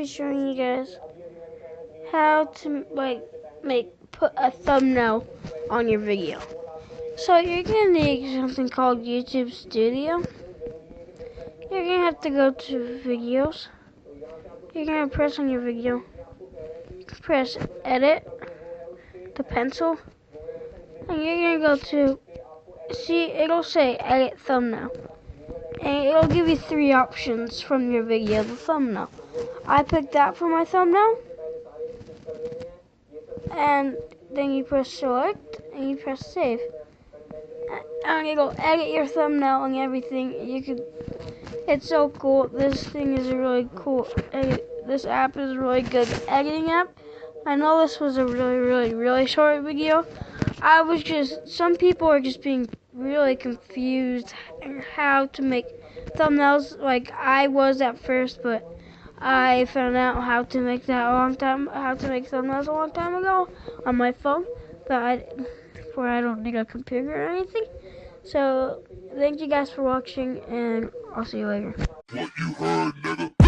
be showing you guys how to put a thumbnail on your video. So you're gonna need something called YouTube Studio. You're gonna have to go to videos. You're gonna press on your video. Press edit, the pencil, and you're gonna go to it'll say edit thumbnail. And it'll give you 3 options from your video, the thumbnail. I picked that for my thumbnail. And then you press select and you press save. And it'll edit your thumbnail and everything. It's so cool. This thing is a really cool this app is a really good editing app. I know this was a really short video. Some people are just being really confused how to make thumbnails like I was at first, but I found out how to make thumbnails a long time ago on my phone, where I don't need a computer or anything. So thank you guys for watching, and I'll see you later. What you heard, nigga?